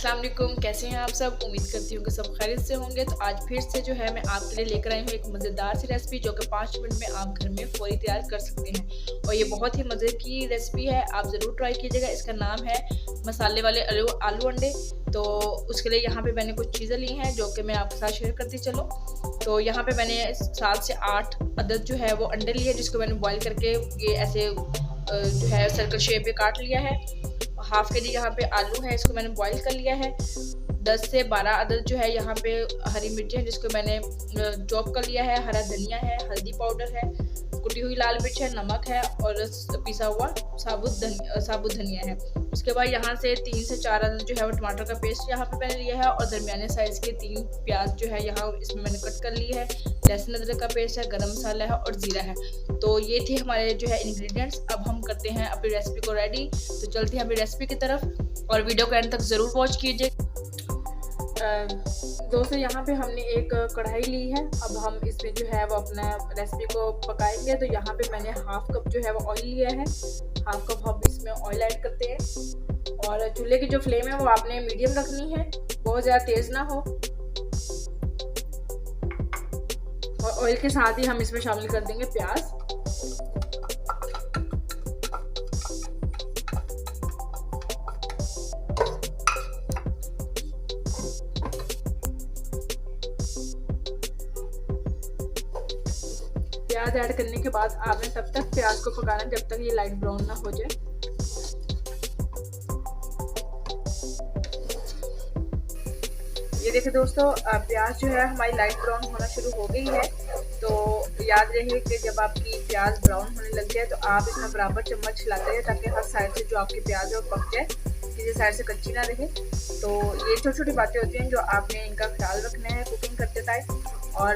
अस्सलाम वालेकुम, कैसे हैं आप सब। उम्मीद करती हूँ कि सब खैरियत से होंगे। तो आज फिर से जो है मैं आपके लिए लेकर आई हूँ एक मज़ेदार सी रेसिपी जो कि 5 मिनट में आप घर में फ़ौरी तैयार कर सकते हैं और ये बहुत ही मज़े की रेसिपी है। आप ज़रूर ट्राई कीजिएगा। इसका नाम है मसाले वाले आलू अंडे। तो उसके लिए यहाँ पे मैंने कुछ चीज़ें ली हैं जो कि मैं आपके साथ शेयर करती चलूँ। तो यहाँ पे मैंने 7 से 8 अदद जो है वो अंडे लिए, जिसको मैंने बॉईल करके ये ऐसे जो है सर्कल शेप में काट लिया है। हाफ के जी यहाँ पे आलू है, इसको मैंने बॉईल कर लिया है। 10 से 12 अदद जो है यहाँ पे हरी मिर्ची है, जिसको मैंने चॉप कर लिया है। हरा धनिया है, हल्दी पाउडर है, कुटी हुई लाल मिर्च है, नमक है और पिसा हुआ साबुत धनिया है। उसके बाद यहाँ से 3 से 4 अदद जो है वो टमाटर का पेस्ट यहाँ पे मैंने लिया है और दरमियाने साइज़ के 3 प्याज जो है यहाँ इसमें मैंने कट कर ली है। लहसुन अदरक का पेस्ट है, गरम मसाला है और ज़ीरा है। तो ये थे हमारे जो है इंग्रेडिएंट्स। अब हम करते हैं अपनी रेसिपी को रेडी। तो चलते हैं अपनी रेसिपी की तरफ और वीडियो को एंड तक ज़रूर वॉच कीजिए। दोस्तों यहाँ पे हमने एक कढ़ाई ली है। अब हम इसमें जो है वो अपना रेसिपी को पकाएंगे। तो यहाँ पे मैंने हाफ कप जो है वो ऑयल लिया है। हाफ कप हम इसमें ऑयल ऐड करते हैं और चूल्हे की जो फ्लेम है वो आपने मीडियम रखनी है, बहुत ज़्यादा तेज़ ना हो। और ऑयल के साथ ही हम इसमें शामिल कर देंगे प्याज। प्याज ऐड करने के बाद आपने तब तक प्याज को पकाना जब तक ये लाइट ब्राउन ना हो जाए। ये देखिए दोस्तों, प्याज जो है हमारी लाइट ब्राउन होना शुरू हो गई है। तो याद रहे कि जब आपकी प्याज ब्राउन होने लग जाए तो आप इसमें बराबर चम्मच हिलाते रहे ताकि हर साइड से जो आपकी प्याज है वो पक जाए, किसी साइड से कच्ची ना रहे। तो ये छोटी छोटी बातें होती हैं जो आपने इनका ख्याल रखना है कुकिंग करते टाइम। और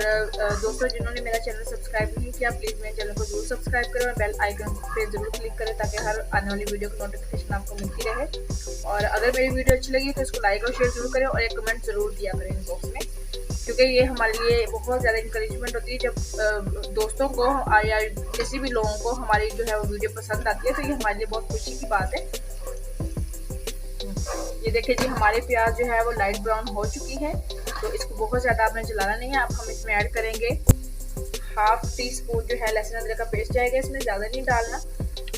दोस्तों जिन्होंने मेरा चैनल सब्सक्राइब नहीं किया, प्लीज़ मेरे चैनल को जरूर सब्सक्राइब करें और बेल आइकन पे जरूर क्लिक करें ताकि हर आने वाली वीडियो की नोटिफिकेशन आपको मिलती रहे। और अगर मेरी वीडियो अच्छी लगी तो इसको लाइक और शेयर जरूर करें और एक कमेंट ज़रूर दिया करें इनबॉक्स में, क्योंकि ये हमारे लिए बहुत ज़्यादा इंकरेजमेंट होती है। जब दोस्तों को या किसी भी लोगों को हमारी जो है वो वीडियो पसंद आती है तो ये हमारे लिए बहुत खुशी की बात है। ये देखिए जी, हमारे प्याज जो है वो लाइट ब्राउन हो चुकी है। तो इसको बहुत ज़्यादा आपने जलाना नहीं है। अब हम इसमें ऐड करेंगे हाफ टी स्पून जो है लहसुन अदरक का पेस्ट जाएगा। इसमें ज़्यादा नहीं डालना,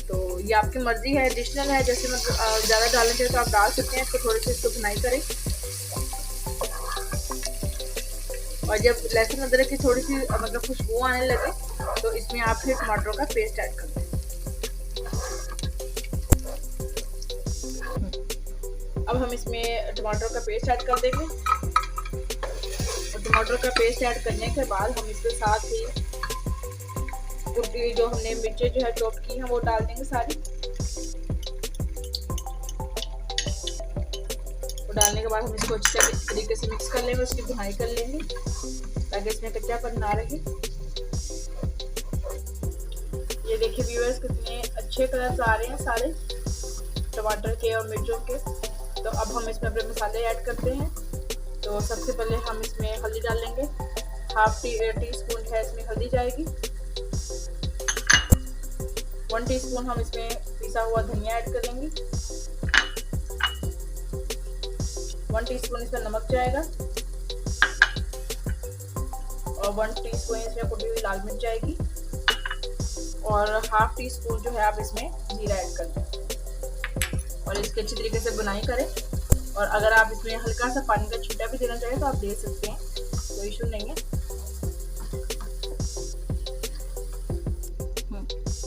तो ये आपकी मर्ज़ी है, एडिशनल है। जैसे मतलब ज़्यादा डालना चाहिए तो आप डाल सकते हैं। इसको थोड़ी सी इसको भुनाई करें और जब लहसुन अदरक की थोड़ी सी मतलब खुशबू आने लगे तो इसमें आप फिर टमाटरों का पेस्ट ऐड कर दें। अब हम इसमें टमाटर का पेस्ट ऐड कर देंगे और टमाटर का पेस्ट ऐड करने के बाद हम इसके साथ ही कुटी जो हमने मिर्चें जो है चॉप की हैं वो डाल देंगे सारी। वो डालने के बाद हम इसको अच्छे तरीके से मिक्स कर लेंगे, उसकी भुनाई कर लेंगे ताकि इसमें कच्चापन ना रहे। ये देखिए व्यूअर्स, कितने अच्छे कलर्स आ रहे हैं सारे टमाटर के और मिर्चों के। तो अब हम इसमें अपने मसाले ऐड करते हैं। तो सबसे पहले हम इसमें हल्दी डालेंगे। हाफ टी स्पून है इसमें हल्दी जाएगी। 1 टीस्पून हम इसमें पिसा हुआ धनिया ऐड करेंगे। 1 टीस्पून इसमें नमक जाएगा और 1 टीस्पून इसमें कुटी हुई लाल मिर्च जाएगी और हाफ टी स्पून जो है आप इसमें जीरा ऐड कर दें और इसके अच्छी तरीके से बुनाई करें। और अगर आप इसमें हल्का सा पानी का छींटा भी देना चाहें तो आप दे सकते हैं, कोई इशू नहीं है।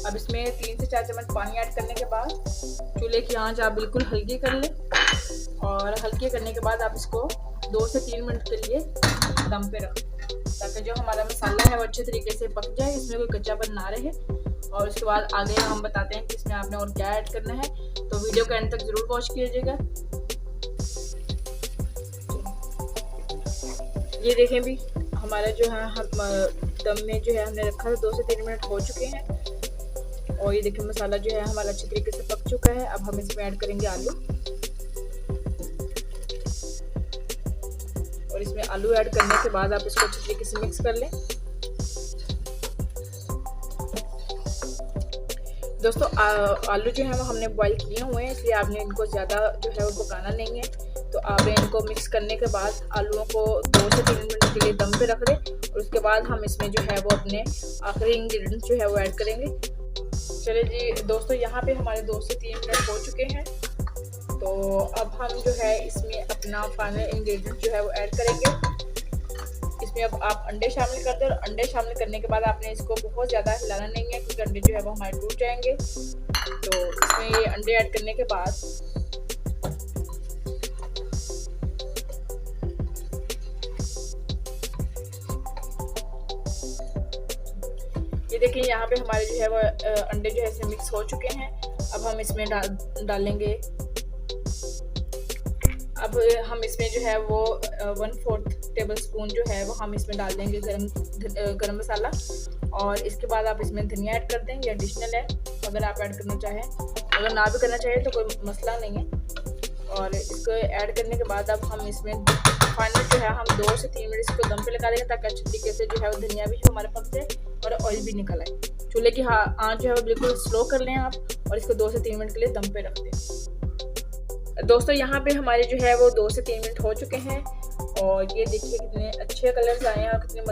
अब इसमें 3 से 4 चम्मच पानी ऐड करने के बाद चूल्हे की आंच आप बिल्कुल हल्की कर लें और हल्के करने के बाद आप इसको 2 से 3 मिनट के लिए दम पे रखें ताकि जो हमारा मसाला है वो अच्छे तरीके से पक जाए, इसमें कोई कच्चापन ना रहे। और उसके बाद आगे हम बताते हैं कि इसमें आपने और क्या ऐड करना है। तो वीडियो के एंड तक ज़रूर वॉच कीजिएगा। ये देखें भी हमारा जो है दम में जो है हमने रखा था 2 से 3 मिनट हो चुके हैं और ये देखें मसाला जो है हमारा अच्छे तरीके से पक चुका है। अब हम इसमें ऐड करेंगे आलू और इसमें आलू ऐड करने के बाद आप इसको अच्छे तरीके से मिक्स कर लें। दोस्तों आलू जो है वो हमने बॉईल किए हुए हैं, इसलिए आपने इनको ज़्यादा जो है वो पकाना नहीं है। तो आपने इनको मिक्स करने के बाद आलूओं को 2 से 3 मिनट के लिए दम पे रख दें और उसके बाद हम इसमें जो है वो अपने आखिरी इंग्रेडिएंट्स जो है वो ऐड करेंगे। चलिए जी दोस्तों, यहाँ पे हमारे 2 से 3 मिनट हो चुके हैं। तो अब हम जो है इसमें अपना फाइनल इंग्रेडिएंट जो है वो ऐड करेंगे। इसमें अब आप अंडे शामिल करते हैं और अंडे शामिल करने के बाद आपने इसको बहुत ज़्यादा हिलाना नहीं है क्योंकि अंडे जो है वो हमारे टूट जाएंगे। तो इसमें ये अंडे ऐड करने के बाद ये देखिए यहाँ पे हमारे जो है वो अंडे जो है इसमें मिक्स हो चुके हैं। अब हम इसमें डालेंगे, अब हम इसमें जो है वो 1/4 टेबल स्पून जो है वो हम इसमें डाल देंगे गरम मसाला। और इसके बाद आप इसमें धनिया ऐड कर देंगे, एडिशनल है अगर आप ऐड करना चाहें। अगर ना भी करना चाहें तो कोई मसला नहीं है। और इसको ऐड करने के बाद अब हम इसमें फाइनल जो है हम 2 से 3 मिनट इसको दम पे लगा देंगे ताकि अच्छी तरीके से जो है वो धनिया भी जो हमारे पक जाए और ऑयल भी निकल आए। चूल्हे की आँच जो है वो बिल्कुल स्लो कर लें आप और इसको 2 से 3 मिनट के लिए दम पे रख दें। दोस्तों यहाँ पे हमारे जो है वो 2 से 3 मिनट हो चुके हैं और ये देखिए कितने अच्छे कलर्स आए हैं और कितने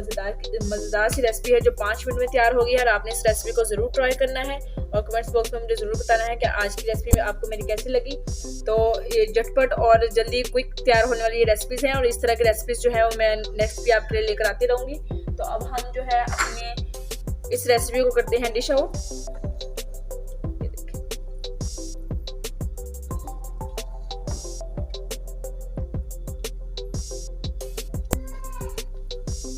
मज़ेदार सी रेसिपी है जो 5 मिनट में तैयार होगी। और आपने इस रेसिपी को ज़रूर ट्राई करना है और कमेंट्स बॉक्स में मुझे ज़रूर बताना है कि आज की रेसिपी आपको मेरी कैसी लगी। तो ये झटपट और जल्दी क्विक तैयार होने वाली ये रेसिपीज़ हैं और इस तरह की रेसिपीज़ जो है वो मैं नेक्स्ट भी आपके लिए लेकर आती रहूँगी। तो अब हम जो है अपने इस रेसिपी को करते हैं डिश आउट।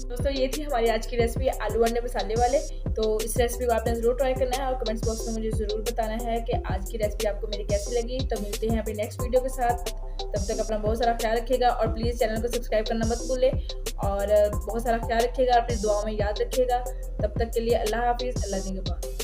दोस्तों ये थी हमारी आज की रेसिपी आलू अंडे मसाले वाले। तो इस रेसिपी को आपने ज़रूर ट्राई करना है और कमेंट्स बॉक्स में मुझे ज़रूर बताना है कि आज की रेसिपी आपको मेरी कैसी लगी। तो मिलते हैं अपनी नेक्स्ट वीडियो के साथ, तब तक अपना बहुत सारा ख्याल रखिएगा और प्लीज़ चैनल को सब्सक्राइब करना मत भूलें और बहुत सारा ख्याल रखिएगा, अपनी दुआओं में याद रखिएगा। तब तक के लिए अल्लाह हाफिज़, अल्लाह निगहबान।